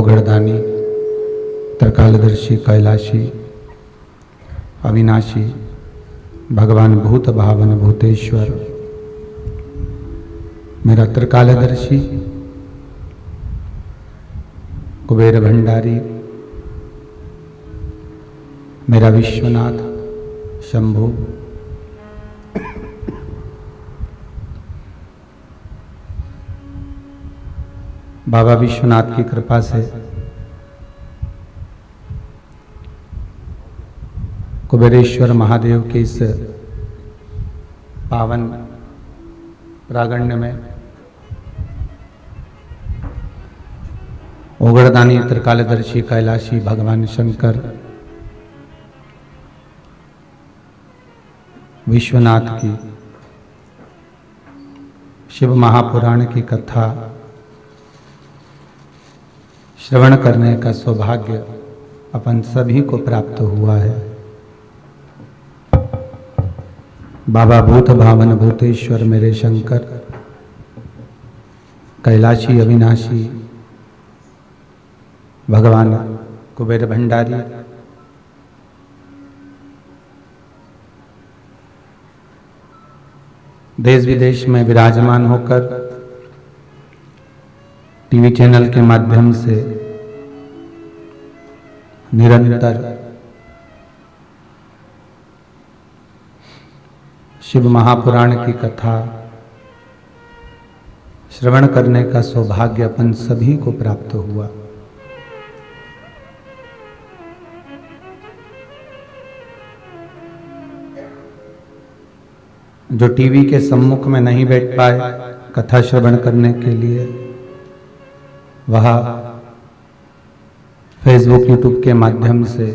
ओगड़दानी त्रिकालदर्शी कैलाशी अविनाशी भगवान भूत भावन भूतेश्वर मेरा त्रिकालदर्शी कुबेर भंडारी मेरा विश्वनाथ शंभु बाबा विश्वनाथ की कृपा से कुबेरेश्वर महादेव के इस पावन प्रांगण में ओगड़दानी त्रिकालदर्शी कैलाशी भगवान शंकर विश्वनाथ की शिव महापुराण की कथा श्रवण करने का सौभाग्य अपन सभी को प्राप्त हुआ है। बाबा भूत भावन भूतेश्वर मेरे शंकर कैलाशी अविनाशी भगवान कुबेर भंडारी देश विदेश में विराजमान होकर टीवी चैनल के माध्यम से निरंतर शिव महापुराण की कथा श्रवण करने का सौभाग्य अपन सभी को प्राप्त हुआ। जो टीवी के सम्मुख में नहीं बैठ पाए कथा श्रवण करने के लिए, वह फेसबुक यूट्यूब के माध्यम से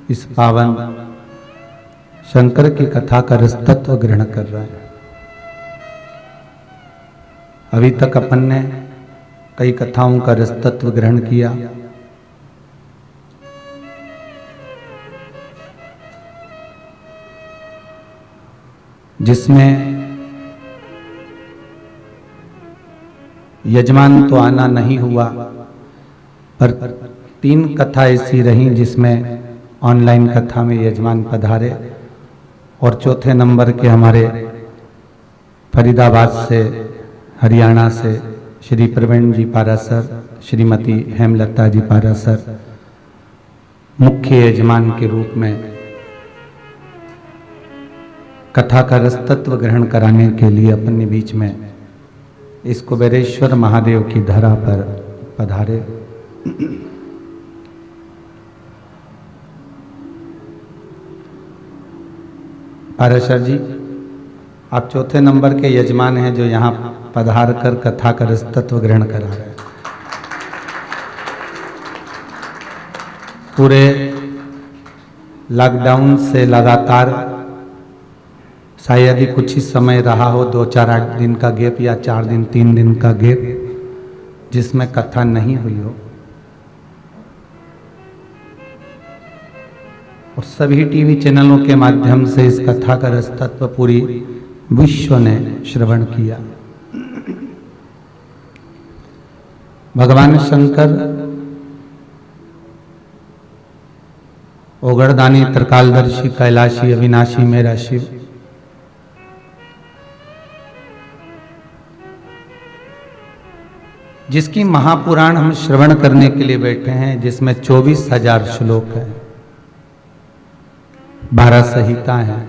इस पावन शंकर की कथा का रसतत्व ग्रहण कर रहे हैं। अभी तक अपन ने कई कथाओं का रसतत्व ग्रहण किया। जिसमें यजमान तो आना नहीं हुआ, पर 3 कथा ऐसी रही जिसमें ऑनलाइन कथा में यजमान पधारे, और चौथे नंबर के हमारे फरीदाबाद से हरियाणा से श्री प्रवीण जी पारासर, श्रीमती हेमलता जी पारासर मुख्य यजमान के रूप में कथा का रसतत्व ग्रहण कराने के लिए अपने बीच में इस कुबेरेश्वर महादेव की धरा पर पधारे। पाराशर जी, आप चौथे नंबर के यजमान हैं जो यहाँ पधार कर कथा का रसतत्व ग्रहण करा रहे हैं। पूरे लॉकडाउन से लगातार शायद ही कुछ ही समय रहा हो, 2-4-8 दिन का गैप या 4 दिन 3 दिन का गैप, जिसमें कथा नहीं हुई हो, और सभी टीवी चैनलों के माध्यम से इस कथा का रसतत्व पूरी विश्व ने श्रवण किया। भगवान शंकर ओगड़दानी त्रिकालदर्शी कैलाशी अविनाशी मेरा शिव जिसकी महापुराण हम श्रवण करने के लिए बैठे हैं, जिसमें 24,000 श्लोक हैं, 12 संहिता हैं,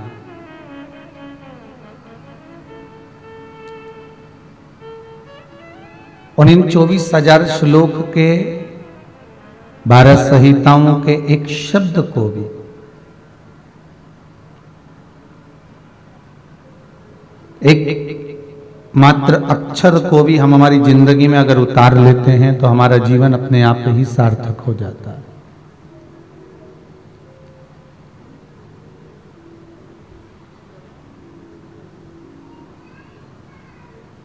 और इन 24,000 श्लोक के 12 संहिताओं के एक शब्द को भी एक मात्र अक्षर को भी हम हमारी जिंदगी में अगर उतार लेते हैं तो हमारा जीवन अपने आप ही सार्थक हो जाता है।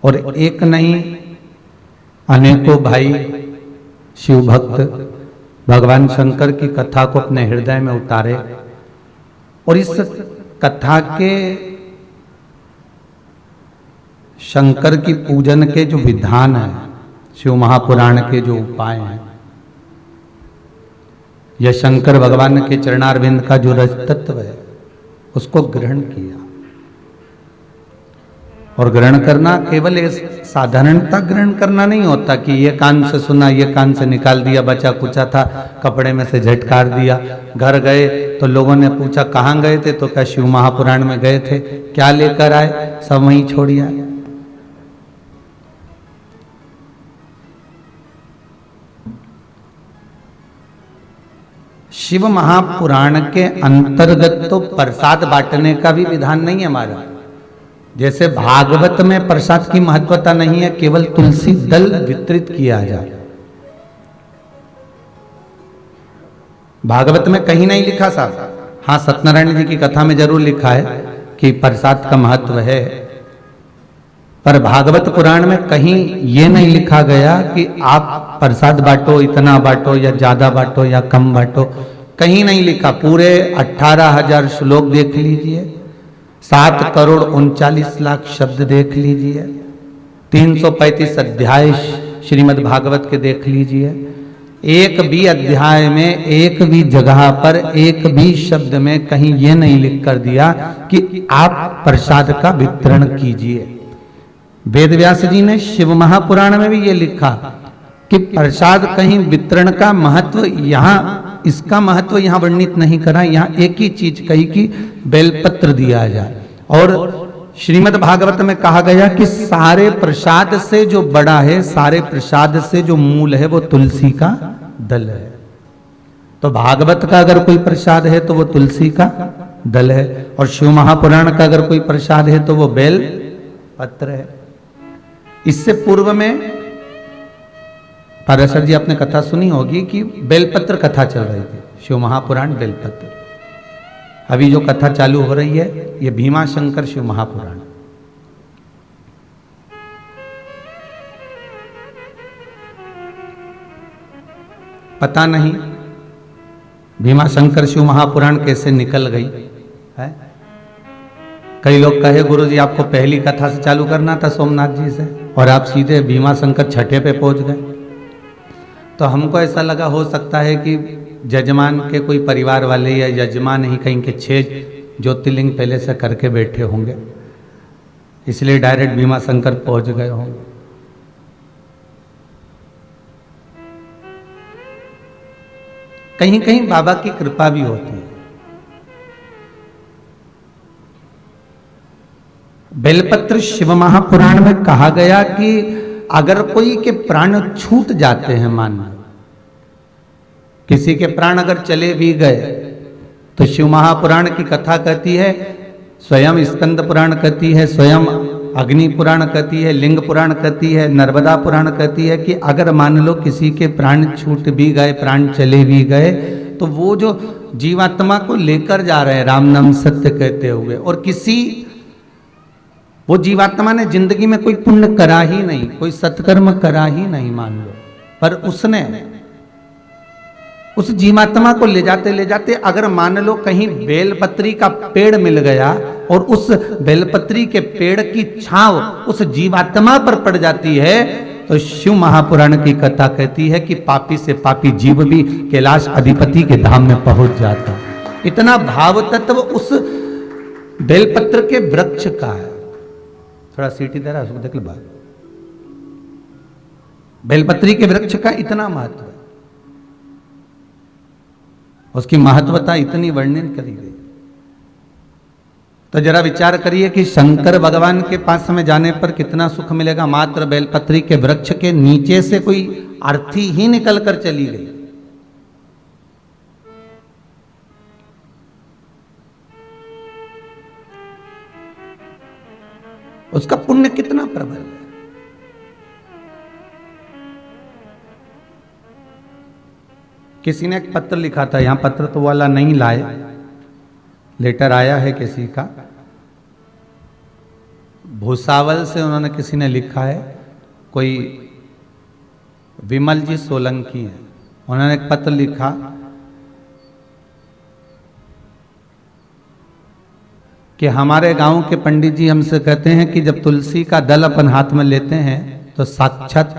और एक नहीं अनेकों भाई शिव भक्त भगवान शंकर की कथा को अपने हृदय में उतारे, और इस कथा के शंकर की पूजन के जो विधान है, शिव महापुराण के जो उपाय हैं, यह शंकर भगवान के चरणारविंद का जो रज तत्व है उसको ग्रहण किया। और ग्रहण करना केवल साधारणता ग्रहण करना नहीं होता कि ये कान से सुना, ये कान से निकाल दिया, बचा कुचा था कपड़े में से झटकार दिया। घर गए तो लोगों ने पूछा कहाँ गए थे, तो क्या शिव महापुराण में गए थे, क्या लेकर आए, सब वहीं छोड़ आए। शिव महापुराण के अंतर्गत तो प्रसाद बांटने का भी विधान नहीं है हमारा। जैसे भागवत में प्रसाद की महत्वता नहीं है, केवल तुलसी दल वितरित किया जाए। भागवत में कहीं नहीं लिखा साहब, हाँ सत्यनारायण जी की कथा में जरूर लिखा है कि प्रसाद का महत्व है, पर भागवत पुराण में कहीं ये नहीं लिखा गया कि आप प्रसाद बांटो, इतना बांटो या ज्यादा बांटो या कम बांटो, कहीं नहीं लिखा। पूरे 18,000 श्लोक देख लीजिए, 7,39,00,000 शब्द देख लीजिए, 335 अध्याय श्रीमद् भागवत के देख लीजिए। एक भी अध्याय में, एक भी जगह पर, एक भी शब्द में कहीं ये नहीं लिख कर दिया कि आप प्रसाद का वितरण कीजिए। वेद व्यास जी ने शिव महापुराण में भी ये लिखा कि प्रसाद कहीं वितरण का महत्व, यहाँ इसका महत्व यहाँ वर्णित नहीं करा, यहाँ एक ही चीज कही कि बेलपत्र दिया जाए। और श्रीमद् भागवत में कहा गया कि सारे प्रसाद से जो बड़ा है, सारे प्रसाद से जो मूल है वो तुलसी का दल है। तो भागवत का अगर कोई प्रसाद है तो वो तुलसी का दल है, और शिव महापुराण का अगर कोई प्रसाद है तो वो बेल पत्र है। इससे पूर्व में पाराशर जी आपने कथा सुनी होगी कि बेलपत्र कथा चल रही थी, शिव महापुराण बेलपत्र। अभी जो कथा चालू हो रही है ये भीमा शंकर शिव महापुराण। पता नहीं भीमा शंकर शिव महापुराण कैसे निकल गई है। कई लोग कहे गुरुजी आपको पहली कथा से चालू करना था सोमनाथ जी से, और आप सीधे भीमा शंकर छठे पे पहुंच गए। तो हमको ऐसा लगा हो सकता है कि जजमान के कोई परिवार वाले या यजमान ही कहीं के 6 ज्योतिर्लिंग पहले से करके बैठे होंगे, इसलिए डायरेक्ट भीमा शंकर पहुंच गए होंगे। कहीं कहीं बाबा की कृपा भी होती है। बेलपत्र शिव महापुराण में कहा गया कि अगर कोई के प्राण छूट जाते हैं, मान लो किसी के प्राण अगर चले भी गए, तो शिव महापुराण की कथा कहती है, स्वयं स्कंद पुराण कहती है, स्वयं अग्नि पुराण कहती है, लिंग पुराण कहती है, नर्मदा पुराण कहती है कि अगर मान लो किसी के प्राण छूट भी गए, प्राण चले भी गए, तो वो जो जीवात्मा को लेकर जा रहे हैं राम नाम सत्य कहते हुए, और वो जीवात्मा ने जिंदगी में कोई पुण्य करा ही नहीं, कोई सत्कर्म करा ही नहीं मान लो, पर उसने उस जीवात्मा को ले जाते अगर मान लो कहीं बेलपत्री का पेड़ मिल गया और उस बेलपत्री के पेड़ की छांव उस जीवात्मा पर पड़ जाती है, तो शिव महापुराण की कथा कहती है कि पापी से पापी जीव भी कैलाश अधिपति के धाम में पहुंच जाता। इतना भाव तत्व उस बेलपत्र के वृक्ष का है। थोड़ा सीटी दे रहा है, उसको देख लो बात। बेलपत्री के वृक्ष का इतना महत्व है, उसकी महत्वता इतनी वर्णन करी गई। तो जरा विचार करिए कि शंकर भगवान के पास में जाने पर कितना सुख मिलेगा। मात्र बेलपत्री के वृक्ष के नीचे से कोई अर्थी ही निकल कर चली गई। उसका पुण्य कितना प्रबल है। किसी ने एक पत्र लिखा था, यहां पत्र तो वाला नहीं लाए, लेटर आया है किसी का, भूसावल से उन्होंने किसी ने लिखा है, कोई विमल जी सोलंकी है, उन्होंने एक पत्र लिखा कि हमारे गांव के पंडित जी हमसे कहते हैं कि जब तुलसी का दल अपन हाथ में लेते हैं तो साक्षात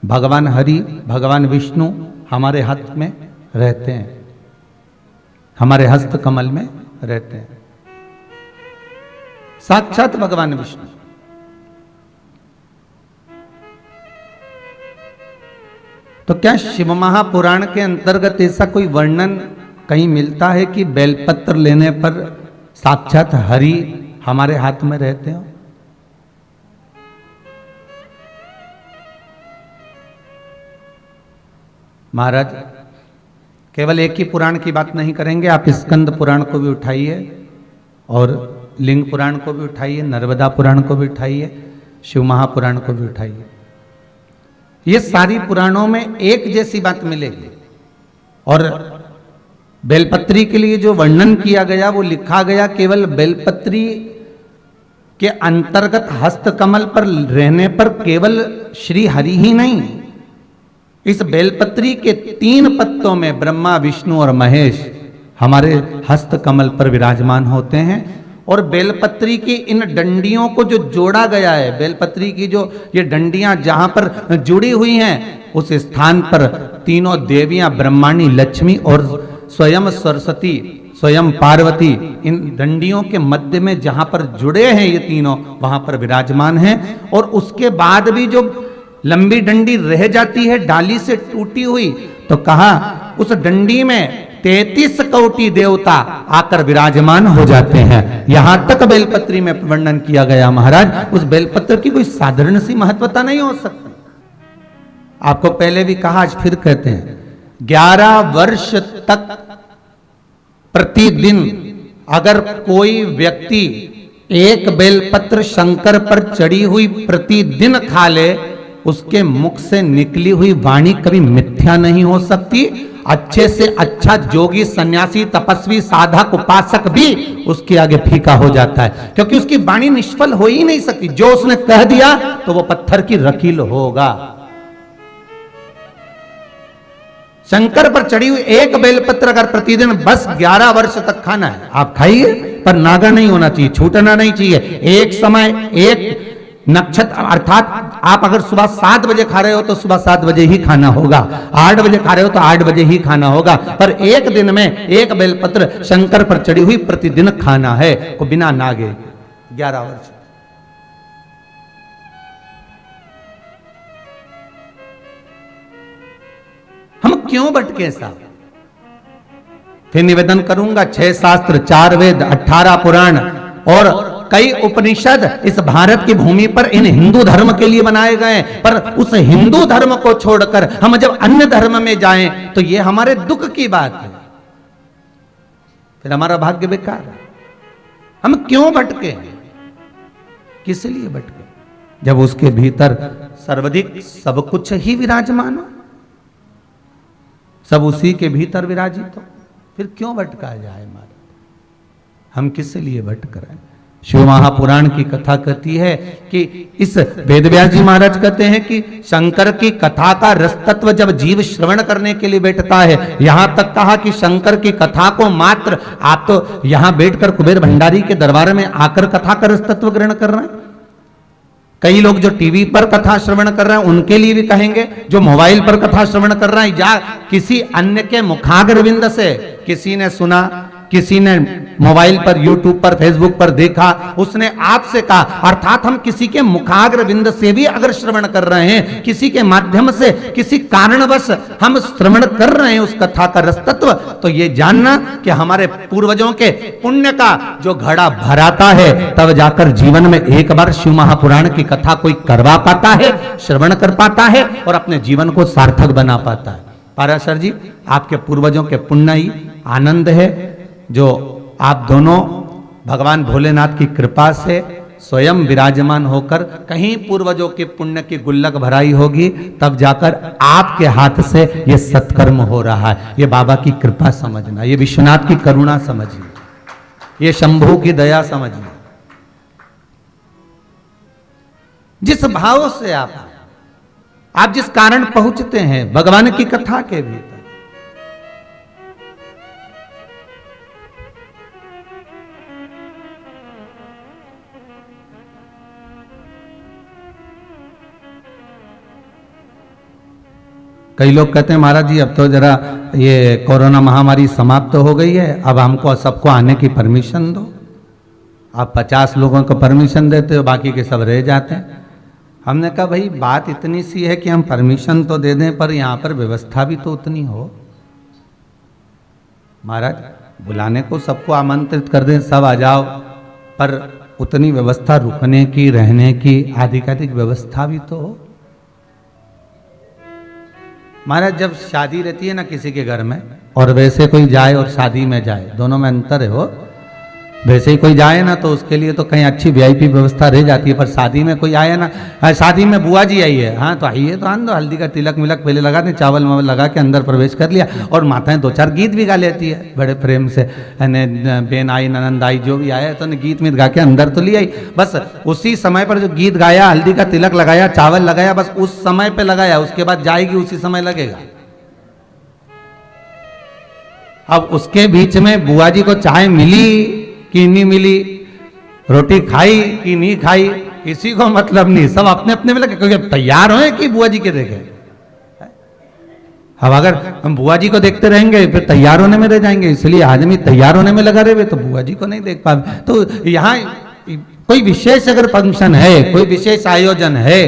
भगवान हरि, भगवान विष्णु हमारे हाथ में रहते हैं, हमारे हस्त कमल में रहते हैं, साक्षात भगवान विष्णु। तो क्या शिव महापुराण के अंतर्गत ऐसा कोई वर्णन कहीं मिलता है कि बेलपत्र लेने पर साक्षात हरि हमारे हाथ में रहते हो? महाराज केवल एक ही पुराण की बात नहीं करेंगे, आप स्कंद पुराण को भी उठाइए और लिंग पुराण को भी उठाइए, नर्मदा पुराण को भी उठाइए, शिव महापुराण को भी उठाइए। ये सारी पुराणों में एक जैसी बात मिलेगी। और बेलपत्री के लिए जो वर्णन किया गया वो लिखा गया केवल बेलपत्री के अंतर्गत हस्तकमल पर रहने पर केवल श्री हरि ही नहीं, इस बेलपत्री के 3 पत्तों में ब्रह्मा, विष्णु और महेश हमारे हस्तकमल पर विराजमान होते हैं। और बेलपत्री की इन डंडियों को जो जोड़ा गया है, बेलपत्री की जो ये डंडियां जहां पर जुड़ी हुई हैं, उस स्थान पर तीनों देवियां ब्रह्माणी, लक्ष्मी और स्वयं सरस्वती, स्वयं पार्वती इन डंडियों के मध्य में जहां पर जुड़े हैं ये तीनों, वहां पर विराजमान हैं। और उसके बाद भी जो लंबी डंडी रह जाती है डाली से टूटी हुई, तो कहा उस डंडी में 33 कोटि देवता आकर विराजमान हो जाते हैं। यहां तक बेलपत्री में वर्णन किया गया। महाराज उस बेलपत्र की कोई साधारण सी महत्वता नहीं हो सकती। आपको पहले भी कहा, आज फिर कहते हैं, 11 वर्ष तक प्रतिदिन अगर कोई व्यक्ति एक बेलपत्र शंकर पर चढ़ी हुई प्रतिदिन खा ले, उसके मुख से निकली हुई वाणी कभी मिथ्या नहीं हो सकती। अच्छे से अच्छा जोगी, सन्यासी, तपस्वी, साधक, उपासक भी उसके आगे फीका हो जाता है, क्योंकि उसकी वाणी निष्फल हो ही नहीं सकती। जो उसने कह दिया तो वो पत्थर की रकील होगा। शंकर पर चढ़ी हुई एक बेलपत्र अगर प्रतिदिन बस 11 वर्ष तक खाना है, आप खाइए, पर नागा नहीं होना चाहिए, छूटना नहीं चाहिए। एक समय, एक नक्षत्र, अर्थात आप अगर सुबह 7 बजे खा रहे हो तो सुबह 7 बजे ही खाना होगा, 8 बजे खा रहे हो तो 8 बजे ही खाना होगा, पर एक दिन में एक बेलपत्र शंकर पर चढ़ी हुई प्रतिदिन खाना है, को बिना नागे 11 वर्ष। हम क्यों भटके साहब? फिर निवेदन करूंगा, 6 शास्त्र, 4 वेद, 18 पुराण और कई उपनिषद इस भारत की भूमि पर इन हिंदू धर्म के लिए बनाए गए, पर उस हिंदू धर्म को छोड़कर हम जब अन्य धर्म में जाएं तो ये हमारे दुख की बात है, फिर हमारा भाग्य बेकार है। हम क्यों भटके? किस लिए भटके? जब उसके भीतर सर्वाधिक सब कुछ ही विराजमान हो, सब उसी के भीतर विराजित हो, फिर क्यों भटका जाए? हमारा हम किस लिए भटक रहे हैं? शिव महापुराण की कथा कहती है कि इस वेदव्यास जी महाराज कहते हैं कि शंकर की कथा का रस तत्व जब जीव श्रवण करने के लिए बैठता है, यहां तक कहा कि शंकर की कथा को मात्र आप तो यहां बैठकर कुबेर भंडारी के दरबार में आकर कथा का रस तत्व ग्रहण कर रहे हैं। कई लोग जो टीवी पर कथा श्रवण कर रहे हैं उनके लिए भी कहेंगे, जो मोबाइल पर कथा श्रवण कर रहे हैं या किसी अन्य के मुखाग्रविंद से किसी ने सुना, किसी ने मोबाइल पर, यूट्यूब पर, फेसबुक पर देखा, उसने आपसे कहा, अर्थात हम किसी के मुखाग्रविंद से भी अगर श्रवण कर रहे हैं, किसी के माध्यम से, किसी कारणवश हम श्रवण कर रहे हैं उस कथा का रस तत्व, तो ये जानना कि हमारे पूर्वजों के पुण्य का जो घड़ा भराता है, तब जाकर जीवन में एक बार शिव महापुराण की कथा कोई करवा पाता है, श्रवण कर पाता है और अपने जीवन को सार्थक बना पाता है। पाराशर जी, आपके पूर्वजों के पुण्य ही आनंद है, जो आप दोनों भगवान भोलेनाथ की कृपा से स्वयं विराजमान होकर कहीं पूर्वजों के पुण्य की गुल्लक भराई होगी, तब जाकर आपके हाथ से ये सत्कर्म हो रहा है। ये बाबा की कृपा समझना, ये विश्वनाथ की करुणा समझिए, ये शंभू की दया समझिए। जिस भाव से आप जिस कारण पहुंचते हैं भगवान की कथा के भीतर, कई लोग कहते हैं महाराज जी अब तो जरा ये कोरोना महामारी समाप्त तो हो गई है, अब हमको सबको आने की परमिशन दो। आप 50 लोगों को परमिशन देते हो, बाकी के सब रह जाते हैं। हमने कहा भाई बात इतनी सी है कि हम परमिशन तो दे दें, पर यहाँ पर व्यवस्था भी तो उतनी हो। महाराज बुलाने को सबको आमंत्रित कर दें, सब आ जाओ, पर उतनी व्यवस्था रुकने की, रहने की, आधिकारिक व्यवस्था भी तो हो। महाराज जब शादी रहती है ना किसी के घर में, और वैसे कोई जाए और शादी में जाए, दोनों में अंतर है हो। वैसे ही कोई जाए ना तो उसके लिए तो कहीं अच्छी वीआईपी व्यवस्था रह जाती है, पर शादी में कोई आए ना, शादी में बुआ जी आई है, हाँ तो आइए तो आन दो, हल्दी का तिलक मिलक पहले लगा दें, चावल वावल लगा के अंदर प्रवेश कर लिया, और माताएं 2-4 गीत भी गा लेती है बड़े प्रेम से। बेन आई, ननंद आई, जो भी आया तो ने गीत मीत गा के अंदर तो लिया ही। बस उसी समय पर जो गीत गाया, हल्दी का तिलक लगाया, चावल लगाया, बस उस समय पर लगाया, उसके बाद जाएगी उसी समय लगेगा। अब उसके बीच में बुआ जी को चाय मिली कि नहीं मिली, रोटी खाई कि नहीं खाई, किसी को मतलब नहीं, सब अपने अपने में लगे, क्योंकि तैयार हो कि बुआ जी के देखे। अब अगर हम बुआ जी को देखते रहेंगे फिर तैयार होने में रह जाएंगे, इसलिए आदमी तैयार होने में लगा रहे तो बुआ जी को नहीं देख पाए। तो यहाँ कोई विशेष अगर फंक्शन है, कोई विशेष आयोजन है,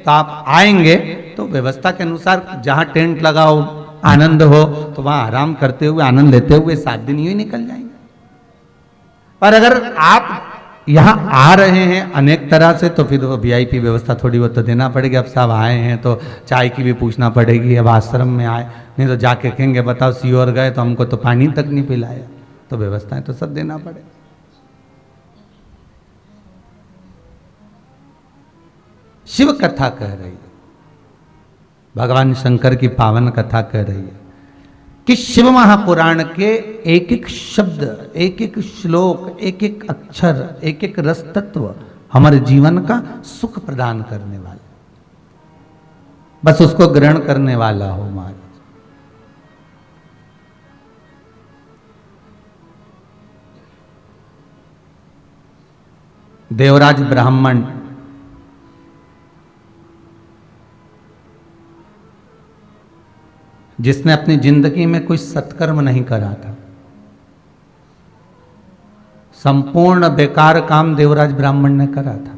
तो आप आएंगे तो व्यवस्था के अनुसार जहां टेंट लगाओ, आनंद हो, तो वहां आराम करते हुए, आनंद लेते हुए 7 दिन यूं ही निकल जाएंगे। पर अगर आप यहाँ आ रहे हैं अनेक तरह से, तो फिर वीआईपी व्यवस्था थोड़ी बहुत तो देना पड़ेगी। अब सब आए हैं तो चाय की भी पूछना पड़ेगी। अब आश्रम में आए, नहीं तो जाके कहेंगे बताओ सीओर गए तो हमको तो पानी तक नहीं पिलाया, तो व्यवस्थाएं तो सब देना पड़े। शिव कथा कह रही है, भगवान शंकर की पावन कथा कह रही है कि शिव महापुराण के एक एक शब्द, एक एक श्लोक, एक एक अक्षर, एक एक रस तत्व हमारे जीवन का सुख प्रदान करने वाला, बस उसको ग्रहण करने वाला हो महाराज। देवराज ब्राह्मण जिसने अपनी जिंदगी में कोई सत्कर्म नहीं करा था, संपूर्ण बेकार काम देवराज ब्राह्मण ने करा था।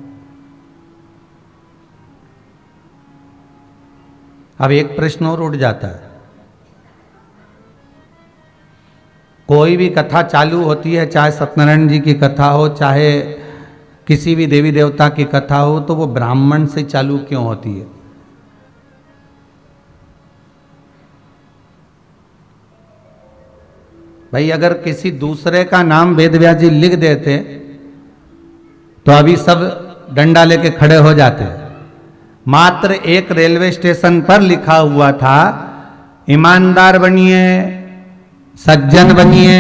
अब एक प्रश्न और उठ जाता है, कोई भी कथा चालू होती है, चाहे सत्यनारायण जी की कथा हो, चाहे किसी भी देवी देवता की कथा हो, तो वो ब्राह्मण से चालू क्यों होती है? भाई अगर किसी दूसरे का नाम वेदव्यास जी लिख देते तो अभी सब डंडा लेके खड़े हो जाते। मात्र एक रेलवे स्टेशन पर लिखा हुआ था, ईमानदार बनिए, सज्जन बनिए,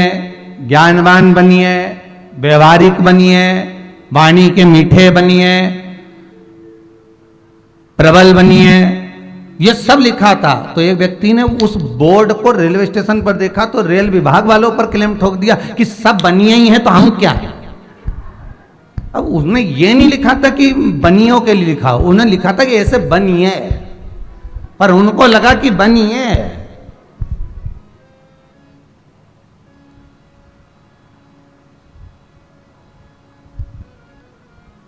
ज्ञानवान बनिए, व्यवहारिक बनिए, वाणी के मीठे बनिए, प्रबल बनिए, ये सब लिखा था। तो एक व्यक्ति ने उस बोर्ड को रेलवे स्टेशन पर देखा तो रेल विभाग वालों पर क्लेम ठोक दिया कि सब बनिए ही हैं तो हम क्या। अब उसने ये नहीं लिखा था कि बनियों के लिए लिखा, उन्होंने लिखा था कि ऐसे बनिए, पर उनको लगा कि बनिए।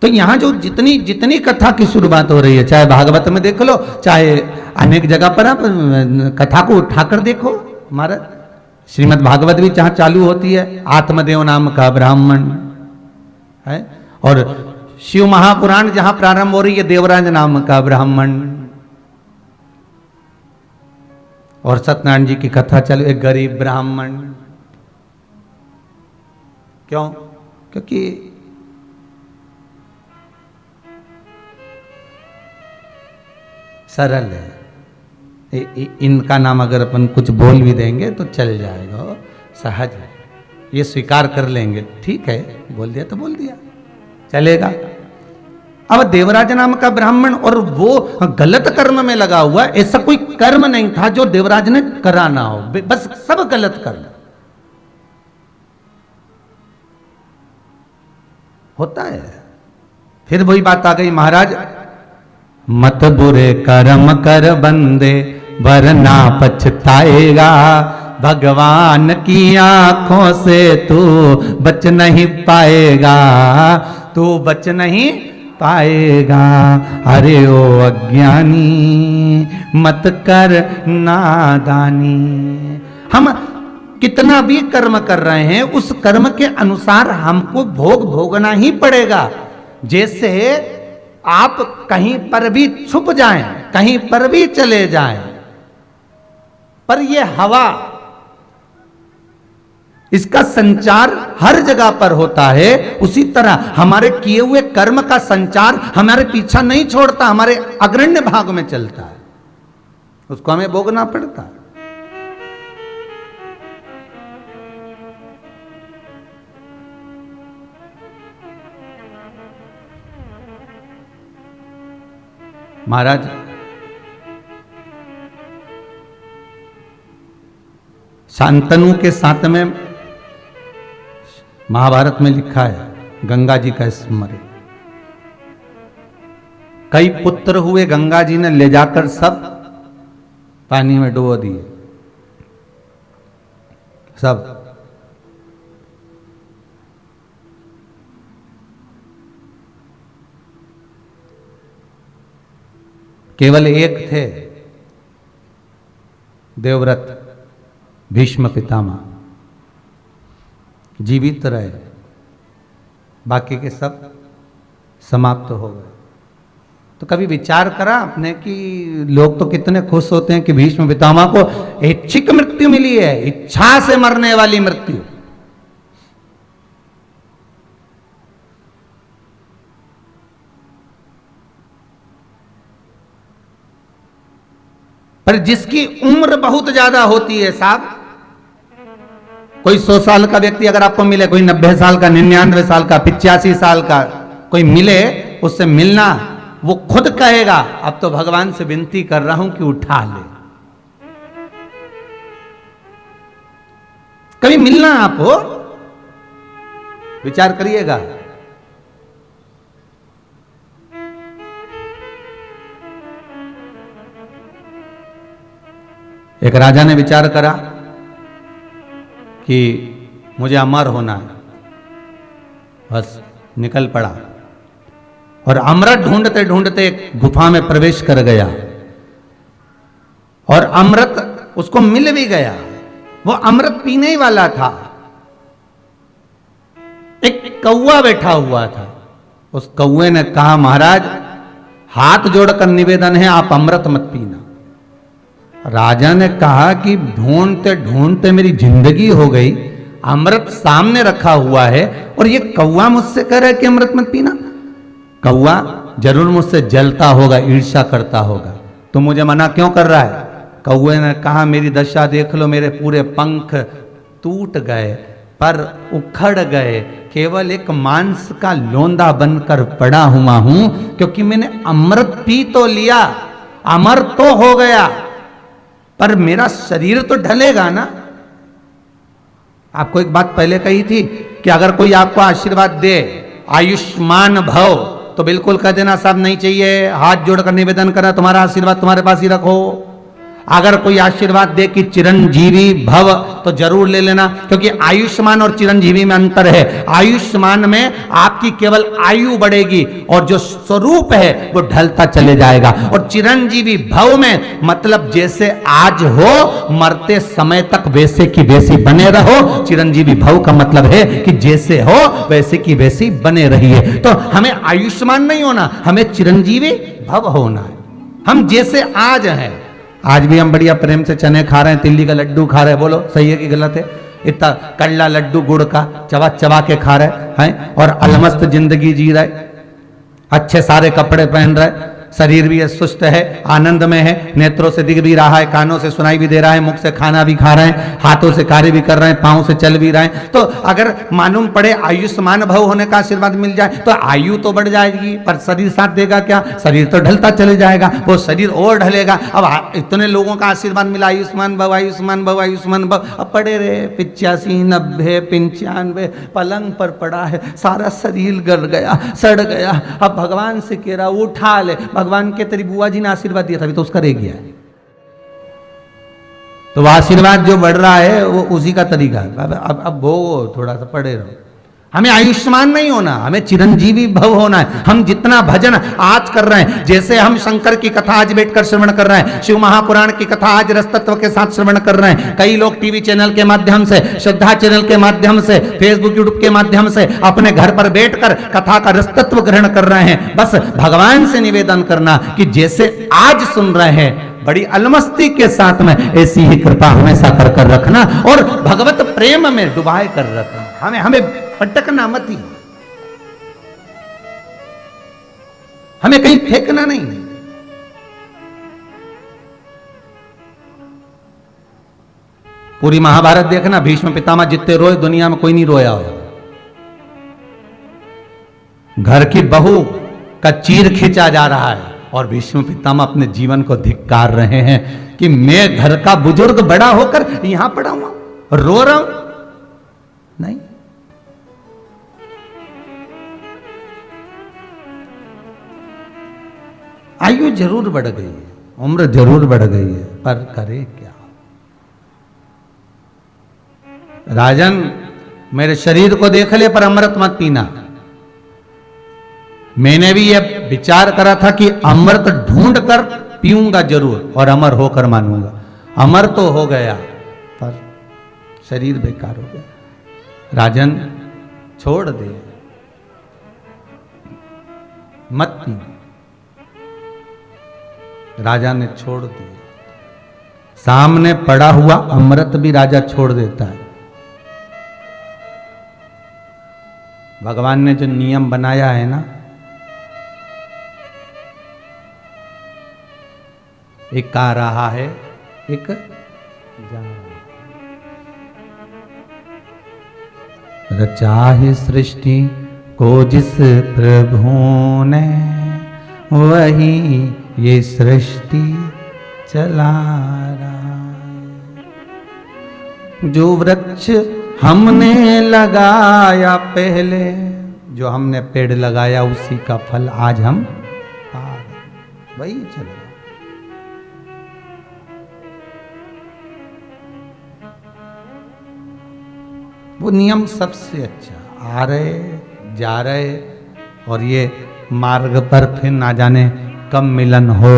तो यहां जो जितनी जितनी कथा की शुरुआत हो रही है, चाहे भागवत में देख लो, चाहे अनेक जगह पर आप कथा को उठाकर देखो। हमारा श्रीमद् भागवत भी जहां चालू होती है, आत्मदेव नाम का ब्राह्मण है, और शिव महापुराण जहां प्रारंभ हो रही है, देवराज नाम का ब्राह्मण, और सत्यनारायण जी की कथा चालू, एक गरीब ब्राह्मण। क्यों? क्योंकि सरल है। इनका नाम अगर अपन कुछ बोल भी देंगे तो चल जाएगा, सहज है, ये स्वीकार कर लेंगे, ठीक है बोल दिया तो बोल दिया, चलेगा। अब देवराज नाम का ब्राह्मण, और वो गलत कर्म में लगा हुआ, ऐसा कोई कर्म नहीं था जो देवराज ने करा ना हो, बस सब गलत कर्म होता है। फिर वही बात आ गई, महाराज मत बुरे कर्म कर बंदे, वरना पछताएगा। भगवान की आंखों से तू बच नहीं पाएगा, तू बच नहीं पाएगा। अरे ओ अज्ञानी मत कर नादानी। हम कितना भी कर्म कर रहे हैं उस कर्म के अनुसार हमको भोग भोगना ही पड़ेगा। जैसे आप कहीं पर भी छुप जाएं, कहीं पर भी चले जाएं, पर यह हवा, इसका संचार हर जगह पर होता है। उसी तरह हमारे किए हुए कर्म का संचार हमारे पीछा नहीं छोड़ता, हमारे अग्रण्य भाग में चलता है, उसको हमें भोगना पड़ता है। महाराज शांतनु के साथ में महाभारत में लिखा है गंगा जी का स्मरण। कई पुत्र हुए, गंगा जी ने ले जाकर सब पानी में डुबो दिए, सब। केवल एक थे देवव्रत भीष्म पितामह, जीवित रहे, बाकी के सब समाप्त हो गए। तो कभी विचार करा आपने कि लोग तो कितने खुश होते हैं कि भीष्म पितामह को ऐच्छिक मृत्यु मिली है, इच्छा से मरने वाली मृत्यु। पर जिसकी उम्र बहुत ज्यादा होती है साहब, कोई 100 साल का व्यक्ति अगर आपको मिले, कोई 90 साल का, 99 साल का, 85 साल का कोई मिले, उससे मिलना, वो खुद कहेगा अब तो भगवान से विनती कर रहा हूं कि उठा ले। कभी मिलना आपको, विचार करिएगा। एक राजा ने विचार करा कि मुझे अमर होना है, बस निकल पड़ा और अमृत ढूंढते ढूंढते एक गुफा में प्रवेश कर गया और अमृत उसको मिल भी गया। वो अमृत पीने ही वाला था। एक कौवा बैठा हुआ था। उस कौवे ने कहा, महाराज हाथ जोड़कर निवेदन है, आप अमृत मत पीना। राजा ने कहा कि ढूंढते ढूंढते मेरी जिंदगी हो गई, अमृत सामने रखा हुआ है और ये कौवा मुझसे कह रहा है कि अमृत मत पीना। कौवा जरूर मुझसे जलता होगा, ईर्ष्या करता होगा, तो मुझे मना क्यों कर रहा है? कौवे ने कहा, मेरी दशा देख लो, मेरे पूरे पंख टूट गए, पर उखड़ गए, केवल एक मांस का लोंदा बनकर पड़ा हुआ हूं, क्योंकि मैंने अमृत पी तो लिया, अमर तो हो गया, पर मेरा शरीर तो ढलेगा ना। आपको एक बात पहले कही थी कि अगर कोई आपको आशीर्वाद दे आयुष्मान भव, तो बिल्कुल कह देना साहब नहीं चाहिए, हाथ जोड़कर निवेदन करा तुम्हारा आशीर्वाद तुम्हारे पास ही रखो। अगर कोई आशीर्वाद दे कि चिरंजीवी भव, तो जरूर ले लेना, क्योंकि आयुष्मान और चिरंजीवी में अंतर है। आयुष्मान में आपकी केवल आयु बढ़ेगी और जो स्वरूप है वो ढलता चले जाएगा, और चिरंजीवी भव में मतलब जैसे आज हो, मरते समय तक वैसे की वैसी बने रहो। चिरंजीवी भव का मतलब है कि जैसे हो वैसे की वैसी बने रहिए। तो हमें आयुष्मान नहीं होना, हमें चिरंजीवी भव होना है। हम जैसे आज हैं, आज भी हम बढ़िया प्रेम से चने खा रहे हैं, तिल्ली का लड्डू खा रहे हैं, बोलो सही है कि गलत है? इतना कल्ला लड्डू गुड़ का चबा चबा के खा रहे हैं और अलमस्त जिंदगी जी रहे, अच्छे सारे कपड़े पहन रहे, शरीर भी सुस्त है, आनंद में है, नेत्रों से दिख भी रहा है, कानों से सुनाई भी दे रहा है, मुख से खाना भी खा रहे हैं, हाथों से कार्य भी कर रहे हैं, पांव से चल भी रहे हैं। तो अगर मालूम पड़े आयुष्मान भव होने का आशीर्वाद मिल जाए तो आयु तो बढ़ जाएगी, पर शरीर साथ देगा क्या? शरीर तो ढलता चले जाएगा, वो शरीर और ढलेगा। अब इतने लोगों का आशीर्वाद मिला, आयुष्मान भव आयुष्मान भव आयुष्मान भव, अब पड़े रहे 85 90 95, पलंग पर पड़ा है, सारा शरीर गल गया, सड़ गया। अब भगवान से कह रहा उठा ले, भगवान के तेरी बुआ जी ने आशीर्वाद दिया था, अभी तो उसका रह गया है। तो वो आशीर्वाद जो बढ़ रहा है वो उसी का तरीका है। अब भोगो, थोड़ा सा पड़े रहो। हमें आयुष्मान नहीं होना, हमें चिरंजीवी भव होना है। हम जितना भजन आज कर रहे हैं, जैसे हम शंकर की कथा आज बैठकर श्रवण कर रहे हैं, शिव महापुराण की कथा आज रसतत्व के साथ श्रवण कर रहे हैं। कई लोग टीवी चैनल के माध्यम से, श्रद्धा चैनल के माध्यम से, फेसबुक यूट्यूब के माध्यम से अपने घर पर बैठकर कथा का रसतत्व ग्रहण कर रहे हैं। बस भगवान से निवेदन करना कि जैसे आज सुन रहे हैं, बड़ी अलमस्ती के साथ में ऐसी ही कृपा हमेशा कर रखना और भगवत प्रेम में डुबाए कर रखना। हमें पटकना मत ही, हमें कहीं फेंकना नहीं। पूरी महाभारत देखना, भीष्म पितामह जितने रोए दुनिया में कोई नहीं रोया हो। घर की बहू का चीर खींचा जा रहा है और भीष्म पितामह अपने जीवन को धिक्कार रहे हैं कि मैं घर का बुजुर्ग बड़ा होकर यहां पड़ा हुआ रो रहा हूं। नहीं, आयु जरूर बढ़ गई है, उम्र जरूर बढ़ गई है, पर करे क्या। राजन, मेरे शरीर को देख ले पर अमृत मत पीना। मैंने भी यह विचार करा था कि अमृत ढूंढ कर पीऊंगा जरूर और अमर होकर मानूंगा। अमर तो हो गया पर शरीर बेकार हो गया। राजन, छोड़ दे, मत पी। राजा ने छोड़ दिया। सामने पड़ा हुआ अमृत भी राजा छोड़ देता है। भगवान ने जो नियम बनाया है ना, एक आ रहा है, एक जा रहा है। रचा है सृष्टि को जिस प्रभु ने, वही ये सृष्टि चला रहा है। जो वृक्ष हमने लगाया पहले, जो हमने पेड़ लगाया उसी का फल आज हम पा रहे, वही चल रहा। वो नियम सबसे अच्छा, आ रहे जा रहे, और ये मार्ग पर फिर ना जाने कब मिलन हो,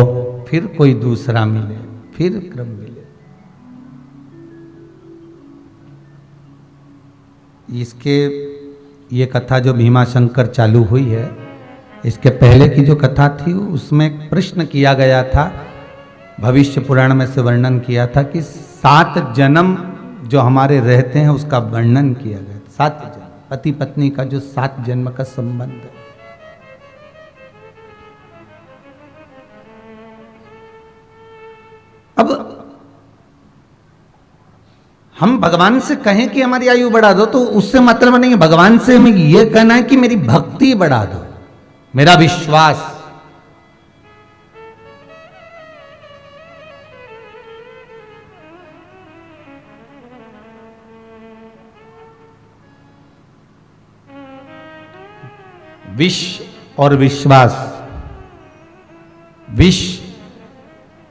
फिर कोई दूसरा मिले, फिर क्रम मिले। इसके ये कथा जो भीमाशंकर चालू हुई है, इसके पहले की जो कथा थी उसमें एक प्रश्न किया गया था, भविष्य पुराण में से वर्णन किया था कि 7 जन्म जो हमारे रहते हैं उसका वर्णन किया गया। 7 जन्म, पति पत्नी का जो 7 जन्म का संबंध है। अब हम भगवान से कहें कि हमारी आयु बढ़ा दो तो उससे मतलब नहीं है। भगवान से हमें यह कहना है कि मेरी भक्ति बढ़ा दो, मेरा विश्वास। विष और विश्वास, विष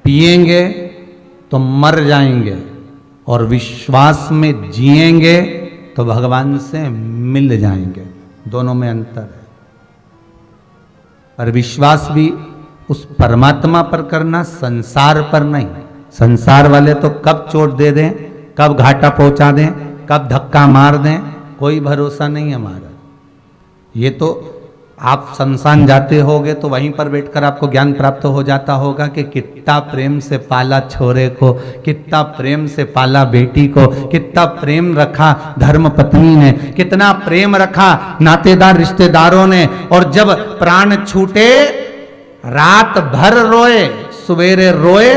पिएंगे तो मर जाएंगे और विश्वास में जिएंगे तो भगवान से मिल जाएंगे। दोनों में अंतर है। और विश्वास भी उस परमात्मा पर करना, संसार पर नहीं। संसार वाले तो कब चोट दे दें, कब घाटा पहुंचा दें, कब धक्का मार दें, कोई भरोसा नहीं हमारा। ये तो आप शमशान जाते होगे तो वहीं पर बैठकर आपको ज्ञान प्राप्त हो जाता होगा कि कितना प्रेम से पाला छोरे को, कितना प्रेम से पाला बेटी को, कितना प्रेम रखा धर्म पत्नी ने, कितना प्रेम रखा नातेदार रिश्तेदारों ने। और जब प्राण छूटे रात भर रोए, सवेरे रोए,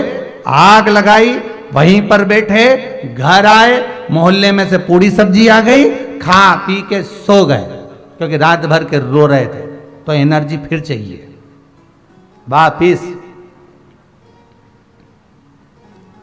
आग लगाई, वहीं पर बैठे, घर आए, मोहल्ले में से पूरी सब्जी आ गई, खा पी के सो गए, क्योंकि रात भर के रो रहे थे। तो एनर्जी फिर चाहिए वापिस।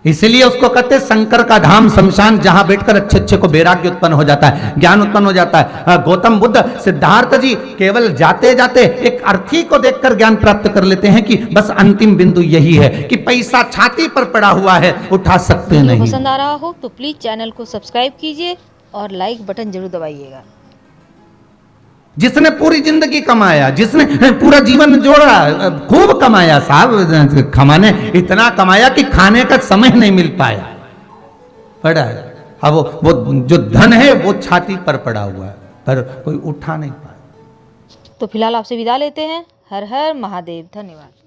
इसीलिए उसको कहते हैं शंकर का धाम शमशान, जहां बैठकर अच्छे अच्छे को वैराग्य उत्पन्न हो जाता है, ज्ञान उत्पन्न हो जाता है। गौतम बुद्ध, सिद्धार्थ जी केवल जाते जाते एक अर्थी को देखकर ज्ञान प्राप्त कर लेते हैं कि बस अंतिम बिंदु यही है कि पैसा छाती पर पड़ा हुआ है, उठा सकते नहीं। पसंद आ रहा हो तो प्लीज चैनल को सब्सक्राइब कीजिए और लाइक बटन जरूर दबाइएगा। जिसने पूरी जिंदगी कमाया, जिसने पूरा जीवन जोड़ा, खूब कमाया साहब, कमाने इतना कमाया कि खाने का समय नहीं मिल पाया, पड़ा है। अब वो जो धन है वो छाती पर पड़ा हुआ है, पर कोई उठा नहीं पाया। तो फिलहाल आपसे विदा लेते हैं। हर हर महादेव। धन्यवाद।